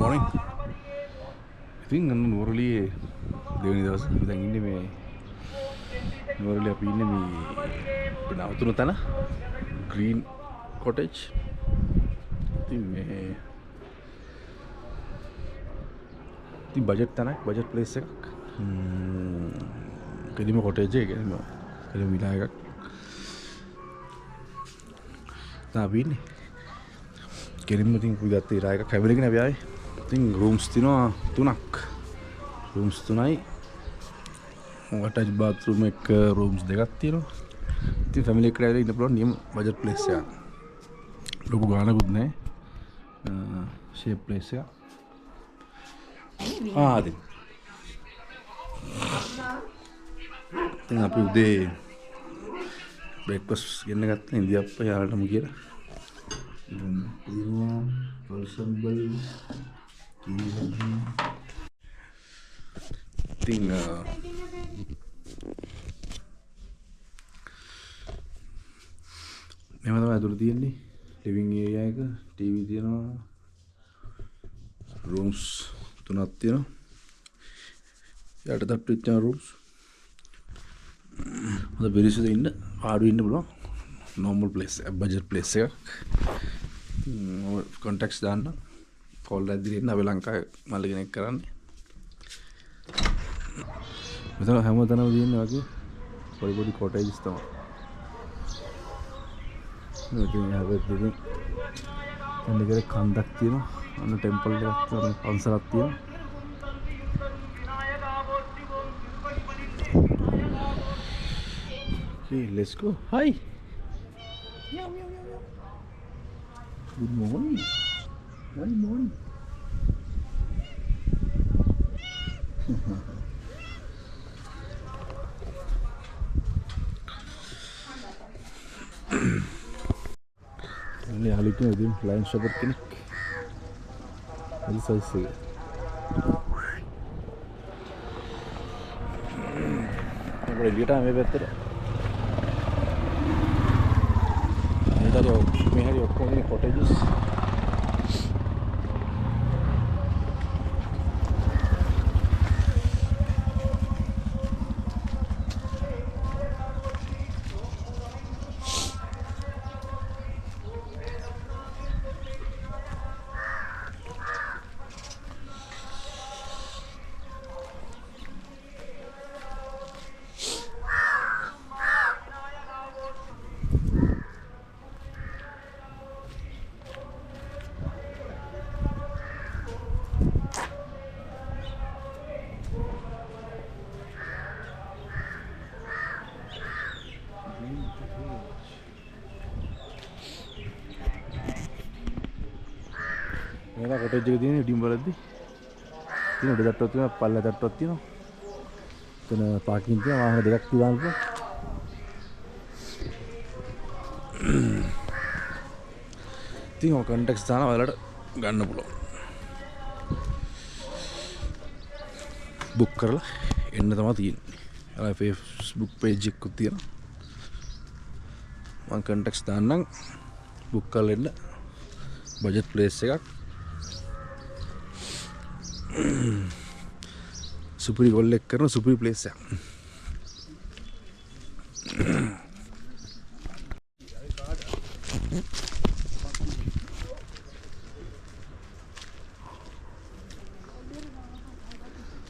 morning. ඉතින් අන්න නුවරඑළියේ දෙවෙනි දවස් අපි දැන් ඉන්නේ මේ නුවරඑළිය අපි ඉන්නේ මේ නවතුණු තැන ග්‍රීන් කොටේජ්. ඉතින් මේ ඉතින් බජට් තැනක් බජට් ප්ලේස් එකක්. කෙලිම කොටේජ් එක කෙලිම විලා එකක්. අපි ඉන්නේ කෙලින්ම ඉතින් අපි ගත්ත ඉරා එකක් හැවිලගෙන අපි ආවේ. ඉතින් රූම්ස් තියෙනවා 3ක්. රූම්ස් 3යි. අටච් බාත්රූම් එක රූම්ස් 2ක් තියෙනවා. ඉතින් ෆැමිලි එකට ඇවිල්ලා ඉන්න පුළුවන් නියම බජට් ප්ලේස් එකක්. ලොකු ගානකුත් නැහැ. ෂේප් ප්ලේස් එකක්. ඉතින් අපි උදේ බ්‍රේක්ෆාස්ට් ගෙන්න ගත්තා ඉන්දියාප්ප යාලටම කියලා. පල්සම්බල් ඉතින් මෙහෙම තමයි අතුරු තියෙන්නේ. ලිවිං ඒරියා එක, ටීවී තියෙනවා. රූම්ස් 3ක් තියෙනවා. යට තට්ටු වෙච්ච රූම්ස්. හොඳ පිරිසිදු ඉන්න, ආඩු ඉන්න පුළුවන්. normal place, budget place එකක්. contacts දාන්න. call එකක් දීලා අපි ලංකාවේ මල්ලි කෙනෙක් කරන්නේ. මෙතන හැමතැනම තියෙන්නේ වගේ පොඩි පොඩි cottages තමයි. මේකෙන් හැබැයි දෙන්නේ කන්දක් තියෙනවා. අන්න ටෙම්පල් එකක් තියෙනවා, පන්සලක් තියෙනවා. Okay, let's go. Hi. Meow, meow, meow, meow. Good morning. Good morning. Ini ahli tu ni line shopper kini. Ini size ni. Boleh lihat ah, betul. Ini tadi මේ හැරි ඔක්කොම මේ cottages. මේක කොටේජ් එක තියෙන ඉඩින් වලදී තියෙන උඩ තට්ටුවක් තියෙනවා පල්ල තට්ටුවක් තියෙනවා. එතන පාකින් තියෙනවා වාහන දෙකක් තියනවා. ඉතින් ඔය කන්ටැක්ට්ස් දාන ඔයාලට ගන්න පුළුවන්. බුක් කරලා එන්න තමයි තියෙන්නේ. ඔයාලා Facebook page එකකුත් තියෙනවා. මම කන්ටැක්ට්ස් දාන්නම් බුක් කරලා එන්න. බජට් ප්ලේස් එකක්. සුපිරි ගොල් එක කරන සුපිරි ප්ලේස් එකක්.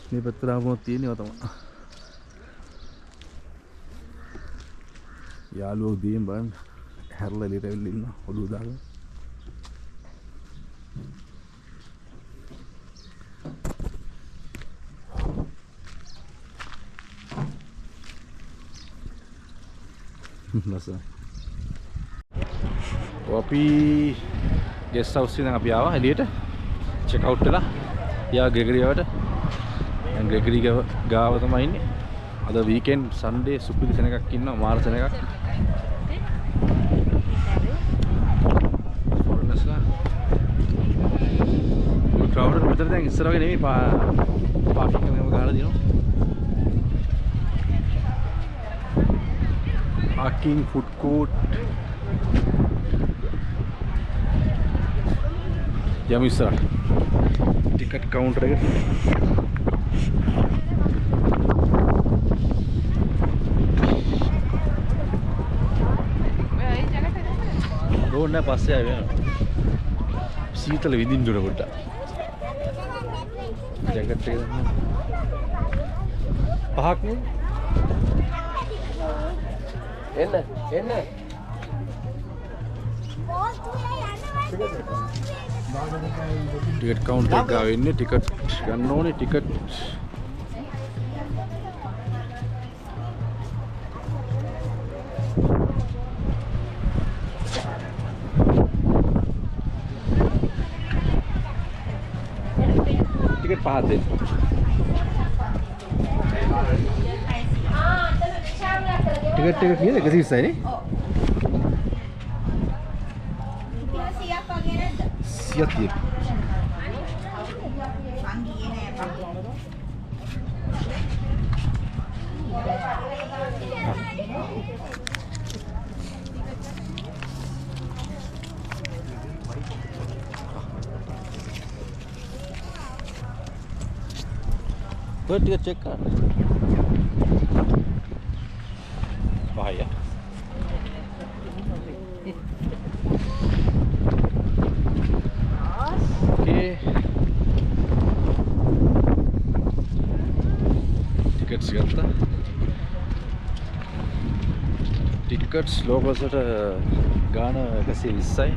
මේ පැත්තට ආවම තියෙනවා තමයි. යාළුවෝ දීන් බලන්න හැරලා එළියට ඇවිල්ලා ඉන්න ඔළුව දාගෙන. අපි ගෙස්ට් හවුස් එකෙන් අපි ආවා එළියට චෙක් අවුට් වෙලා යා ග්‍රෙගරියාවට. දැන් ග්‍රෙගරි ගාව තමයි ඉන්නේ. අද වීකෙන්ඩ් සන්ඩේ සුපිරි සෙනගක් ඉන්නවා මාර සෙනගක්. ෆොරනස්ලා ක්‍රවුඩ් මෙතන දැන් ඉස්සර වගේ නෙමෙයි පාකින් එකම ගහලා දිනවා. parking, food court. යමු ඉස්සරහට. ටිකට් කවුන්ටර් එකට. ඕන්න පස්සේ ආවේ. සීතල විඳින්න උන කොට. ජැකට් එක ගන්න. පහක් නේ. එන්න. ටිකට් කවුන්ටර් එක ගාව ඉන්නේ ටිකට් ගන්න ඕනේ ටිකට්. टिकट पहा दे टिकट किती आहे कधी आहे रे सियात तो टिकट चेक कर भाई ओके टिकट्स गत्ता टिकट्स लोकल्सට ගාන 120යි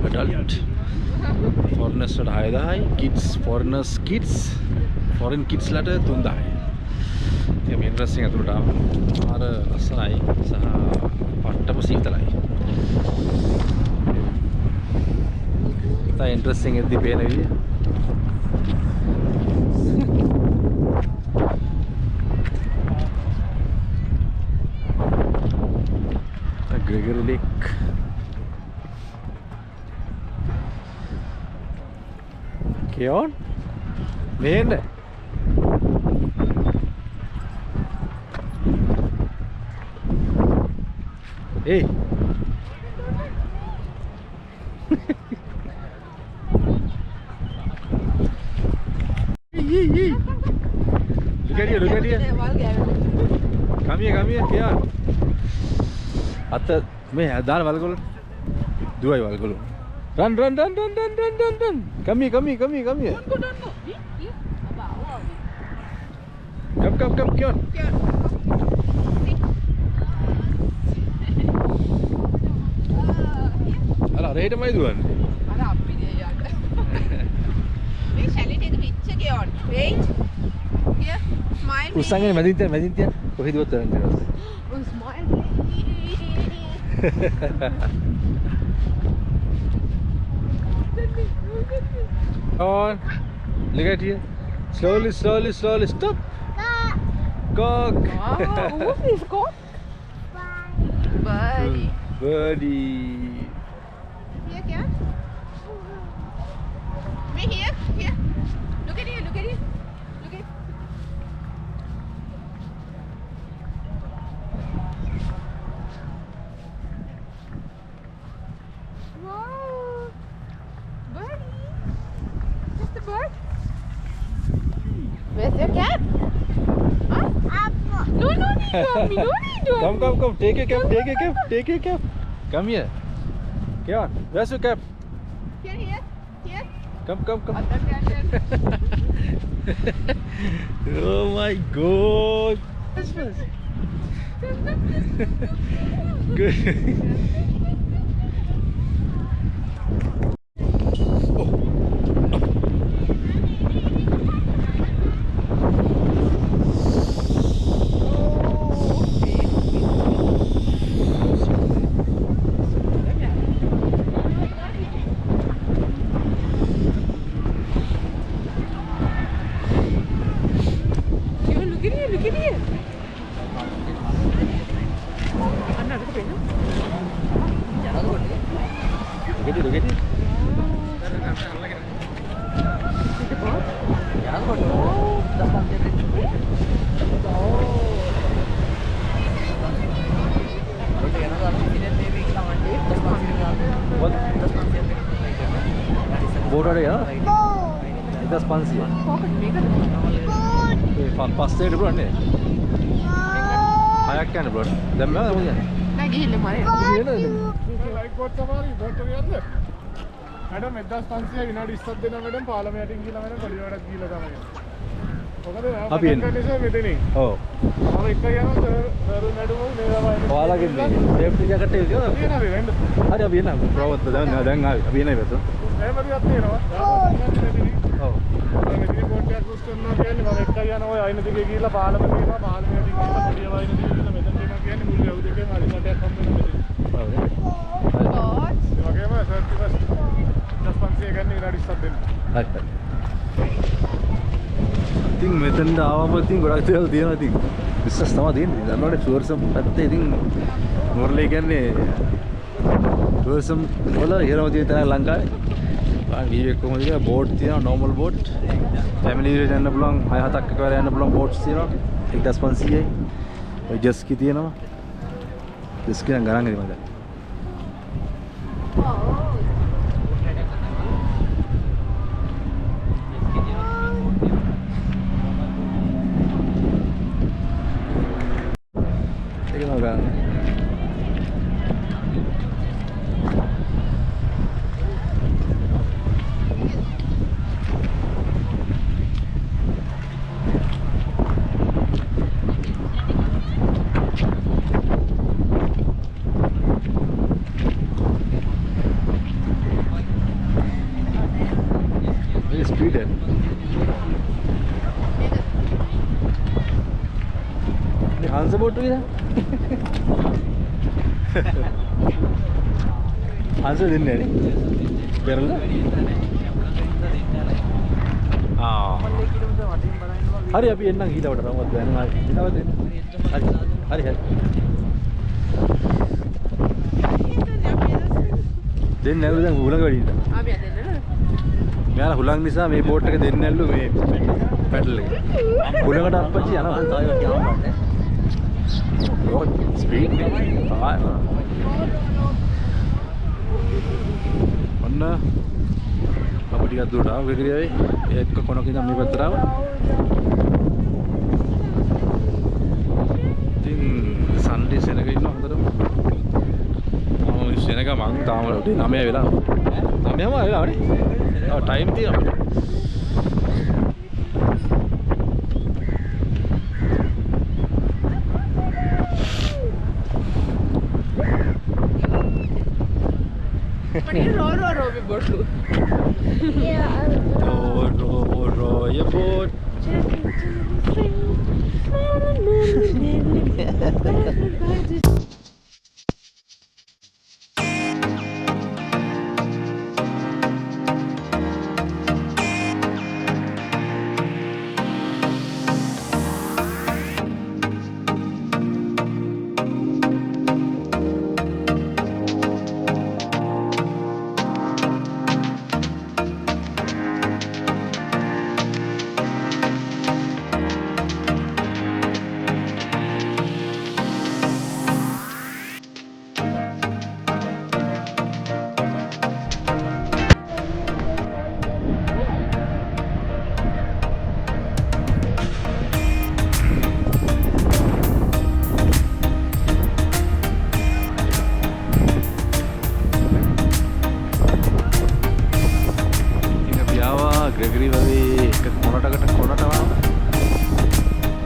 adult foreigners ට 6000යි kids foreigners kids foreign kids ලට 3000යි. ඒක මේ ඉන්ටරෙස්ටිං අතුරට ආර ලස්සනයි සහ පට්ටම සීතලයි. තා ඉන්ටරෙස්ටිං එද්දි පේන විදිය. Gregory Lake. Keon? මෙහෙන්න. Hey. Hey. Look at here. Come here, Keon. අත මේ දාන වල්ගොල්ල දුවයි වල්ගොල්ල run come here come Keon අර රේටමයි දුවන්නේ අර අපි යට මේ ෂැලිට එක පිච්ච Keon wait here smile උස්සගෙන මැදින් තියන්න කොහෙද දුවත් තරන් කරන්නේ smile on look at here slowly stop cock what is cock birdie here kya me here look at here Where's your cap? Huh? No, mommy, no need to. Come. Take your cap. Come here. Keon, where's your cap? Here. Come. Oh my God. Christmas. Good. Look at it. What? Boat are there? 500. කෝකට මේකද? ඒ පස්සේ ඉන්න පුළුවන් නේ. හයක් යන්න පුළුවන්. දැන් මම මොකද යන්නේ? නෑ ගිහිල්ලා මරේ. ලයිට් බෝට් සවාරි බෝට් එක යන්න. මැඩම් 1500 විනාඩි 20ක් දෙනවා මැඩම් පාලම යටින් ගිහලා මැඩම් පොඩි වැඩක් ගිහලා තමයි. මොකද අපි එන්නේ. මෙතනින්. ඔව්. මම එක යනවා සර් මැඩම් මේ තමයි. ඔයාලගේ සේෆ්ටි ජැකට් එක තියෙනවද? තියෙනවා වෙන්න. හරි අපි එන්න. ප්‍රවත්ත දැන් ආවේ. අපි එන්නේ වෙත. එහෙමදියක් තියෙනවා. ඔව්. මෙතන බෝට් එකක් ක්‍රූස් කරනවා කියන්නේ මම එක යනවා ඔය අයින දිගේ ගිහලා පාලම තියෙනවා පාලම යටින් ගිහලා පොඩි අයින දිගේ ගිහලා මෙතන එනවා කියන්නේ මුළු යව් දෙකේම හරි කටයක් හම්බ වෙනවා මෙතන. ඔව්. කෝච්. ඒ වගේම සර් ටිකස් 1500 ගන්න විනාඩි 20ක් දෙන්න. හරි. ඉතින් මෙතනට ආවම ඉතින් ගොඩක් දේවල් තියෙනවා ඉතින්. විශ්වාස තමයි තියෙන්නේ. දන්නවනේ ටුවරිසම් පැත්තේ ඉතින් මොරලේ කියන්නේ ටුවරිසම් වල ඉහළම තියෙන තැන ලංකාවේ. වීව් එක කොහොමද කියලා බෝට් තියෙනවා නෝමල් බෝට්. ෆැමිලි එකට යන්න පුළුවන් 6-7ක් එකවර යන්න පුළුවන් බෝට්ස් තියෙනවා. 1500යි. ඔය ජෙස්කි තියෙනවා. ජෙස්කි නම් ගණන් ගන්නේ මම දැන්. ඒක නෝ ගන්න. Speed it. Ini Hansa boat tu ya? Hansa dinne ni? Kerala? Ah. Hari api enang gila udah ramad tu. Enang gila tu. Hari. Then never dang ulang kali. අපි අද එන්නද? මෙයාලා හුලං නිසා මේ බෝට් එක දෙන්නේ නැල්ලු මේ පැඩල් එක. හුලඟට අප්පච්චි යනවා. ඔය ස්පීඩ් ආය. ඔන්න අපි ටිකක් දුරට ආව ගෙගරියාවේ. එක්ක කොනක ඉඳන් මේ පැත්තට ආවා. ඉතින් සන්ඩේ සෙනග ඉන්න හොඳටම. සෙනග මං තාම 9 වෙලා. 9ම වෙලාවනේ. Oh, time dia. Pani ro be botu. Ro ya boat. Gregory වගේ එක කොනටකට කොනට ආවා.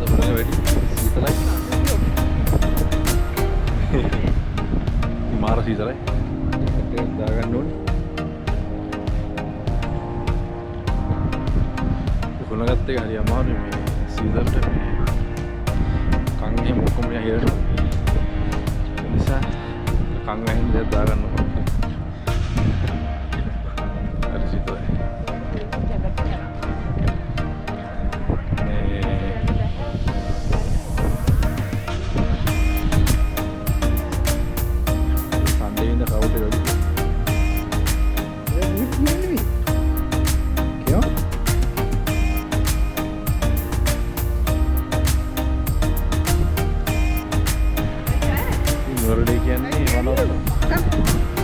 ඒක වැඩි සීතලයි. මාර සීතලයි. ඒක දාගන්න ඕනේ. කොනගත්ත එක හරි අමාරුයි මේ සීතලට මේ කන් එහෙම ඔක්කොම යහෙරනවා. ඒ නිසා කන් වැහෙන්න දෙයක් දාගන්න ඕනේ. හරි සීතලයි.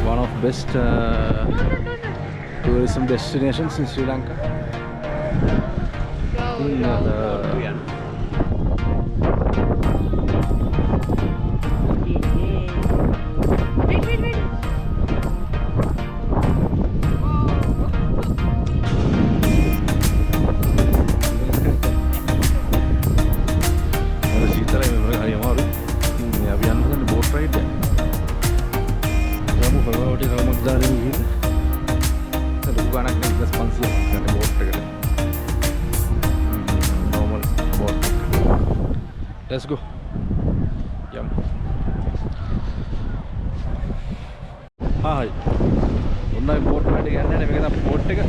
One of best tourism destinations in Sri Lanka. Let's go. Yum. Hi. Unna boat ride එක යන්නේ මේක තමයි boat එක.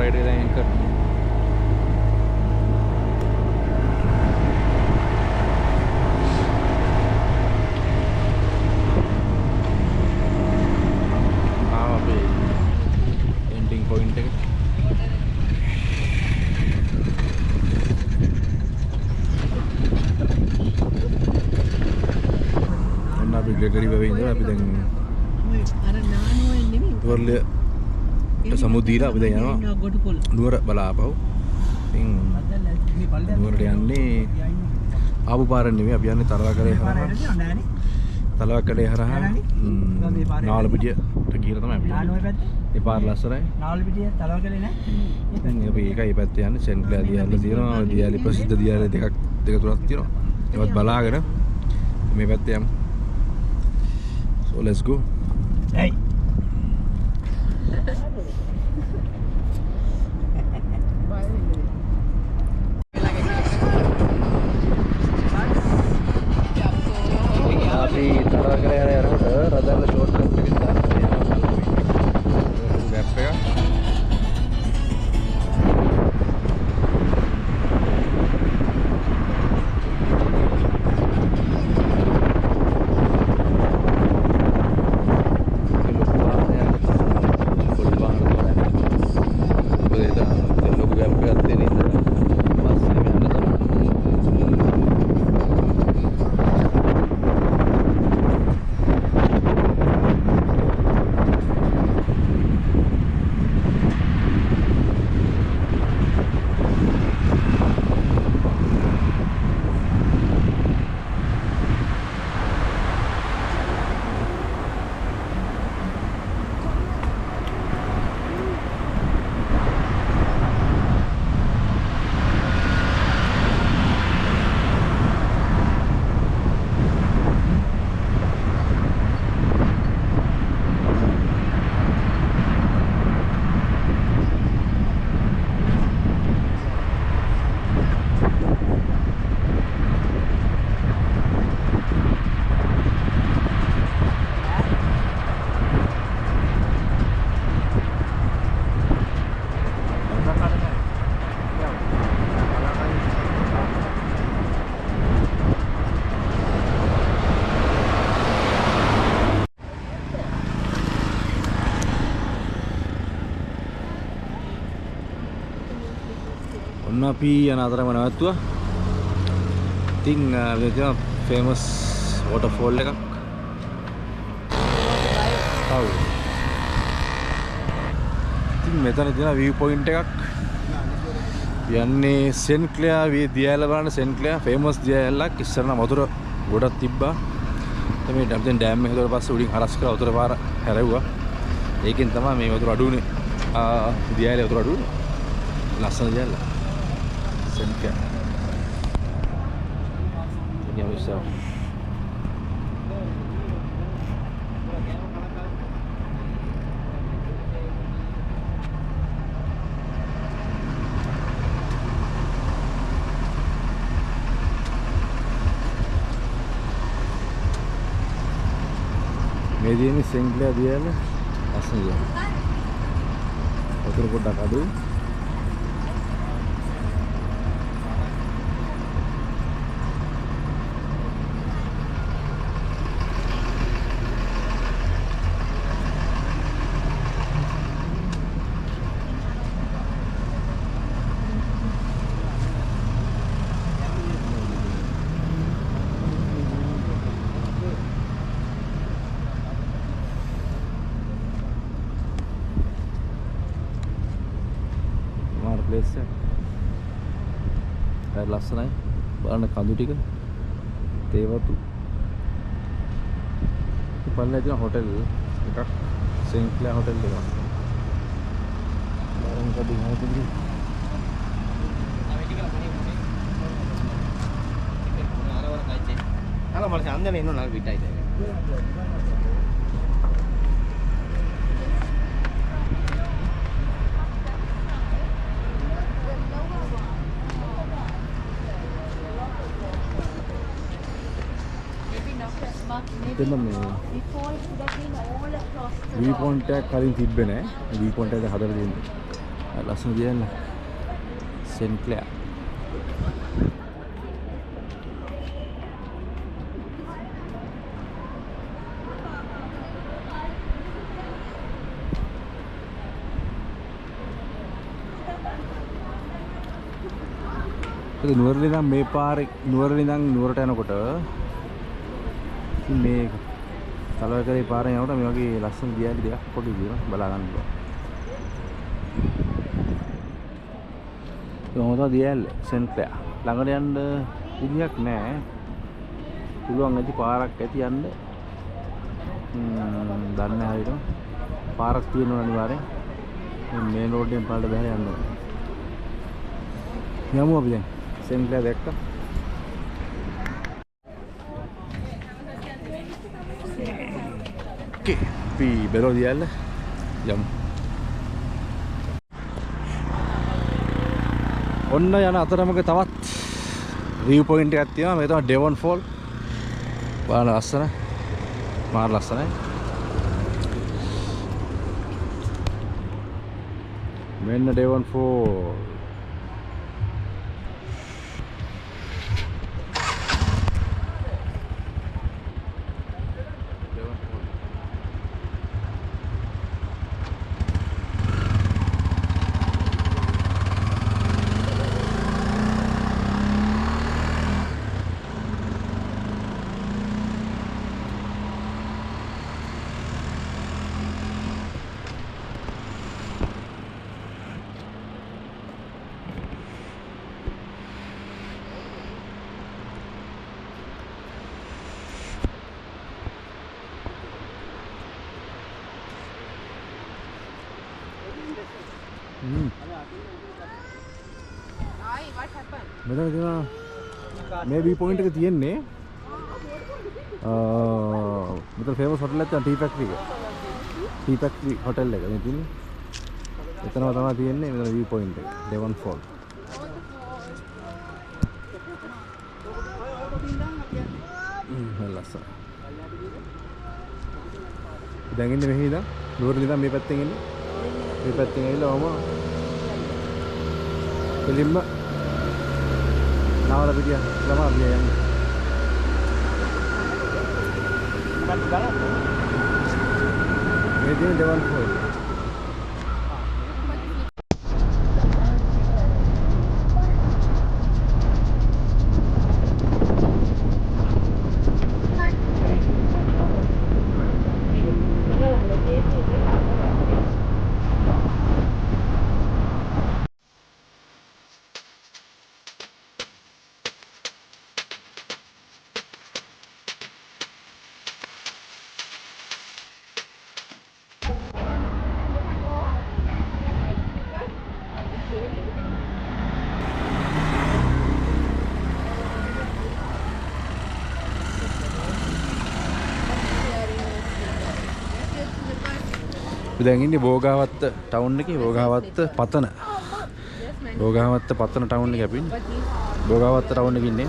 රයිඩ් එක දැන් කරනවා. අපේ එන්ඩින් පොයින්ට් එක. ඔන්න අපි ග්‍රෙගරි වෙවේ ඉඳලා අපි දැන් අර නානුවෙන් නෙමෙයි. දුවර්ලිය සමුද්‍රීර අපි දැන් යනවා නුවර බලාපහු. ඉතින් නුවරට යන්නේ ආපු පාර නෙමෙයි අපි යන්නේ තලවකඩේ හරහා. තලවකඩේ හරහා නාවලපිටියට ගිහලා තමයි අපි යන්නේ. ඒ පාර ලස්සනයි. නාවලපිටිය තලවකඩේ නෑ. ඉතින් අපි ඒකයි පැත්තේ යන්නේ. සෙන්ට් ක්ලෙයාර් දියාල තියෙනවා. දියාලි ප්‍රසිද්ධ දියාල දෙක තුනක් තියෙනවා. ඒවත් බලාගෙන මේ පැත්තේ යමු. So let's go. Hey. අපි තලවකඩේ යනකොට රදල්ල ෂෝට් කට් එකකින් දාන්න ගැප් එක. ඔන්න අපි යන අතරම නැවතුවා. ඉතින් මේ තියෙන ෆේමස් වෝටර්ෆෝල් එකක්. ඔව්. ඉතින් මෙතන තියෙන view point එකක්. යන්නේ සෙන්ට් ක්ලෙයාර් දියාල බලන්න. සෙන්ට් ක්ලෙයාර් ෆේමස් දියාලක්. ඉස්සර නම් වතුර ගොඩක් තිබ්බා. මේ දැන් ඩෑම් එක හදුවට පස්සේ උඩින් හරස් කරලා වතුර පාර හැරෙව්වා. ඒකෙන් තමයි මේ වතුර අඩු වුනේ. දියාලේ වතුර අඩු වුනේ. ලස්සන දියාල. Send Cat. Ini yang besar. Media ini single dia lah, asal dia. Otor kotak adu. Place එක. හරි ලස්සනයි. බලන්න කඳු ටික. තේවතු. පල්ලේ තියෙන හොටෙල් එකක්. සෙන්ට් ක්ලෙයාර් හොටෙල් එකක්. බලන්න කඩි හොටෙල් එක. අර මම ඡන්දනේ ඉන්නව නේද පිටයි දැන්. එතන මේ view point එක කලින් තිබ්බේ නෑ. view point එක හදලා තියෙනවා. ලස්සන දියල්ල සෙන්ක්ලෙයා නුවරඑළිය ඉඳන් මේ පාරේ නුවරඑළිය ඉඳන් නුවරට යනකොට මේ තලවකරේ පාරෙන් යනකොට මේ වගේ ලස්සන දියැලි දෙකක් පොඩි දියනවා බලා ගන්න පුළුවන්. කොහොමද දියැල්ල සෙන්ක්ලෙයා ළඟට යන්න විදියක් නැහැ. පුළුවන් ඇති පාරක් ඇති යන්න. දන්නේ හරියට පාරක් තියෙනවා අනිවාර්යෙන්. මේ මේන් රෝඩ් එකෙන් පාරට බහැලා යන්න ඕනේ. යමු අපි දැන් සෙන්ක්ලෙයා දැක්කා. Okay, අපි බැලුවා දියැල්ල යමු. ඔන්න යන අතරමක තවත් view point එකක් තියෙනවා. මේ තමයි Devon Fall. බලන්න ලස්සන. මාර ලස්සනයි. මෙන්න Devon Fall. මෙතන තියෙනවා මේ view point එක තියෙන්නේ මෙතන famous hotel එකක් තියෙනවා tea factory hotel එක මේ තියෙන්නේ එතනම තමයි තියෙන්නේ මෙතන view point එක Devon Fall ලස්සන දැන් ඉන්නේ මෙහි ඉඳන් නුවරඑළිය ඉඳන් මේ පැත්තෙන් එන්නේ මේ පැත්තෙන් ඇවිල්ලා ඔහම දෙලින්ම नावला पिटिया लमा अब ये दिन Devon Fall දැන් ඉන්නේ බෝගාවත්ත ටවුන් එකේ බෝගාවත්ත පතන ටවුන් එකේ අපි ඉන්නේ බෝගාවත්ත ටවුන් එකේ ඉන්නේ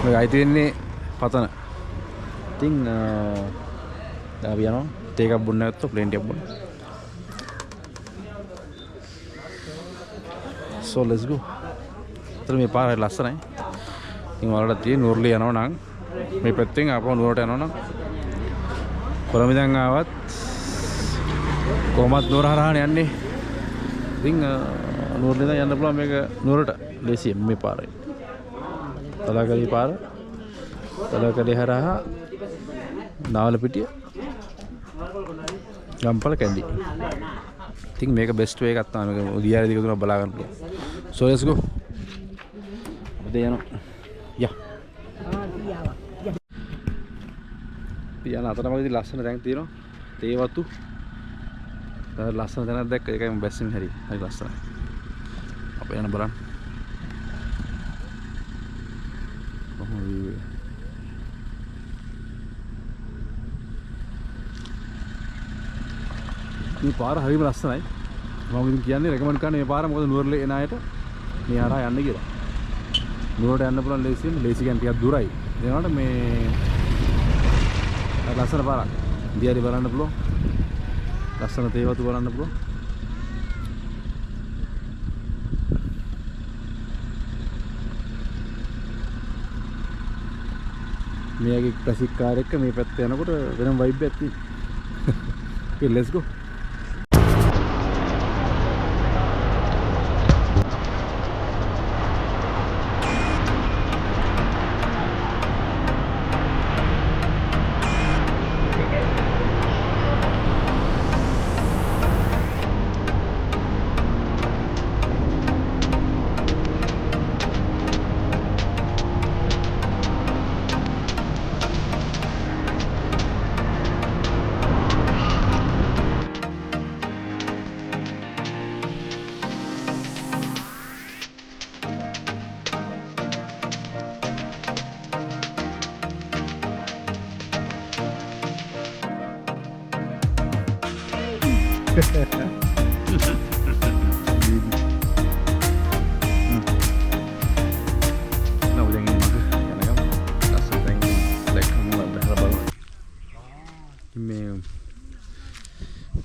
මේ අයිති වෙන්නේ පතන ඉතින් අපි යනවා තේ එකක් බොන්න නැත්තො ප්ලේන් ටිකක් බොන්න so let's go අතන මේ පාර ලස්සනයි ඉතින් වලට තියෙන නුවරඑළිය යනවා නම් මේ පැත්තෙන් ආපහු නුවරට යනවා නම් කොළඹින් ආවත් කොහොමත් නුවර හරහානේ යන්නේ. ඉතින් නුවරට යන්න පුළුවන් මේක නුවරට ලේසියෙන් මේ පාරයි. තලකඩේ පාර. තලකඩේ හරහා නාවලපිටිය ගම්පල කැන්ඩි. ඉතින් මේක බෙස්ට් වේ එකක් තමයි මේක උදියාරේ දිග තුනක් බලා ගන්න පුළුවන්. So let's go. අපි යනවා. යා. යන අතරමඟදී ලස්සන තැන් තියෙනවා තේ වතු ලස්සන තැනක් දැක්ක ඒකයි මම බැස්සින් හරි ලස්සනයි අපේ යන බලන්න කොහොමද view එක මේ පාර හරිම ලස්සනයි මම ඉතින් කියන්නේ රෙකමන්ඩ් කරන්නේ මේ පාර මොකද නුවරඑළිය එන අයට මේ හරහා යන්න කියලා නුවරට යන්න පුළුවන් ලේසියෙන් ලේසි කියන්නේ ටිකක් දුරයි එනකොට මේ ලස්සන පාරක් දිහාට බලන්න පුළුවන් ලස්සන තේ වතු බලන්න පුළුවන්. මෙයාගේ ක්ලාසික් කාර් එක මේ පැත්තට යනකොට වෙනම වයිබ් එකක් තියෙනවා. Okay, let's go.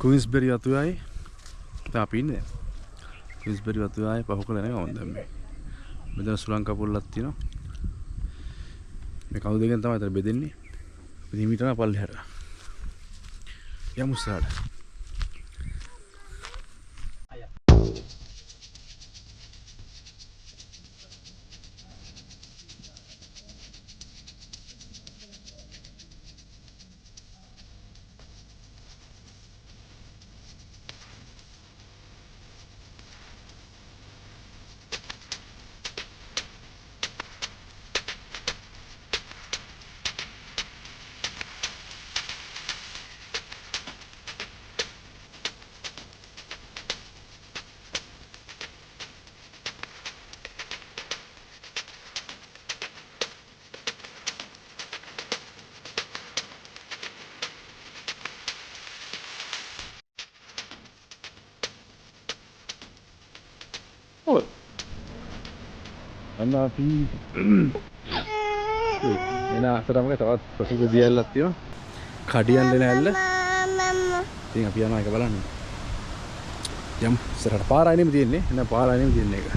Queensberry වතුවයි අපි ඉන්නේ දැන්. Queensberry වතුවයි පහු කළ නැහැ මම දැන් මේ. මෙතන සුලං කපුල්ලක් තියෙනවා. මේ කවුද දෙකෙන් තමයි අතර බෙදෙන්නේ. අපි හිමිටම පල්ලෙහාට. යමු ඉස්සරහට. අන්න අපි එන අතරම තවත් ප්‍රසිද්ධ දියල්ලක් තියෙනවා. කඩියන් දෙන ඇල්ල. ඉතින් අපි යනවා ඒක බලන්න. යම් ඉස්සරහට පාරයි නෙමෙයි තියෙන්නේ. එන පාරයි නෙමෙයි තියෙන්නේ ඒක.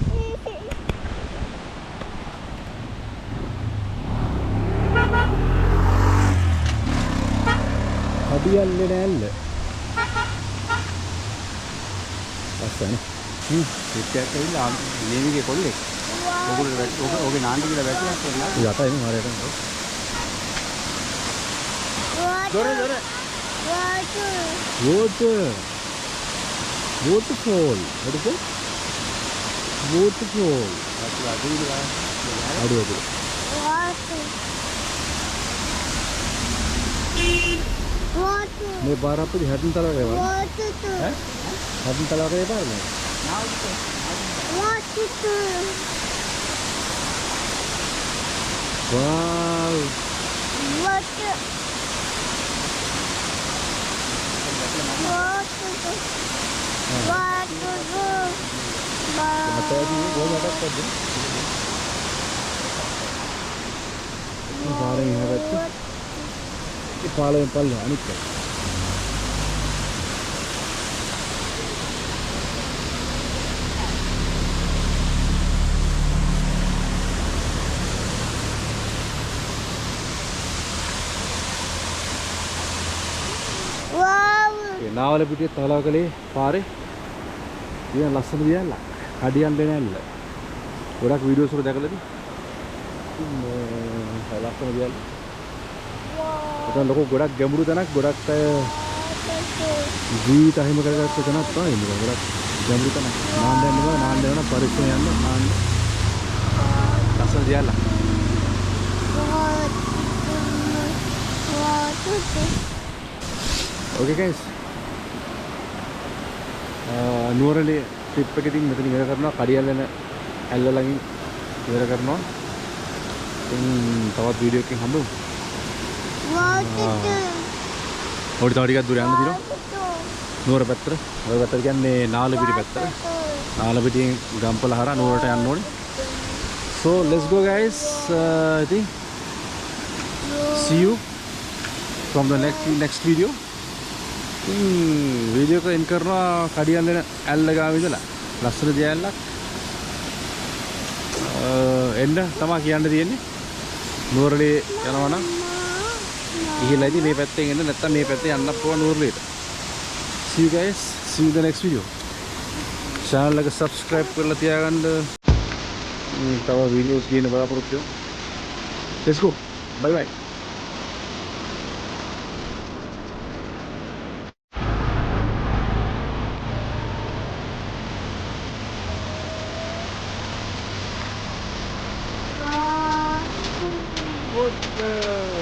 කඩියන් දෙන ඇල්ල. අස්සනේ. පිටයක් ඇවිල්ලා නේවිගේ කොල්ලෙක්. ඔගේ නාන්දි කියලා වැටියක් කරනවා. යට එන්නේ මාරයට. දොර දොර. Waterfall. What is it? Waterfall. අඩුවද? මේ පාර අපේ හැටින් තලවක ඒවා. ඈ? හැටින් තලවක ඒ පාර නේ. Wow. පාලයෙන් පල්ල අනිත් එක. නාවල පිටියේ තලාවකලේ පාරේ තියෙන ලස්සන දියල්ල. කඩියන් දෙන ඇල්ල. ගොඩක් වීඩියෝස් වල දැකලාද? ලස්සන දියල්ල. ඒක ලොකු ගොඩක් ගැඹුරු තැනක් ගොඩක් අය ජීවිත අහිමි කරගත්ත තැනක් තමයි මේක. ගොඩක් ගැඹුරු තැනක්. නාන්න යන්න පරිස්සම යන්න නාන්න. ලස්සන දියල්ල. Okay guys. නුවරලේ ට්‍රිප් එක ඉතින් මෙතන ඉවර කරනවා. කඩියල් යන ඇල්ල ළඟින් ඉවර කරනවා. ඉතින් තවත් වීඩියෝ එකකින් හම්බෙමු. ඔය ටිකක් දුර යන්න තියෙනවා. නුවර පැත්තට. ඔය පැත්තට කියන්නේ නාලපිටි පැත්තට. නාලපිටියෙන් ගම්පල හරහා නුවරට යන්න ඕනේ. So let's go guys. I think see you from the next video. Video එක එන් කරනවා කඩියන් දෙන ඇල්ල ගාව ඉඳලා. ලස්සන දියැලක්. එන්න තමයි කියන්න තියෙන්නේ. නුවරලේ යනවා නම් ඉහිලයිදී මේ පැත්තෙන් එන්න නැත්නම් මේ පැත්තේ යන්න පුළුවන් නුවරලේට. See you guys. See you the next video. channel එක subscribe කරලා තියාගන්න. තව videos ගේන්න බලාපොරොත්තු වෙමු. Let's go. Bye bye. Good girl.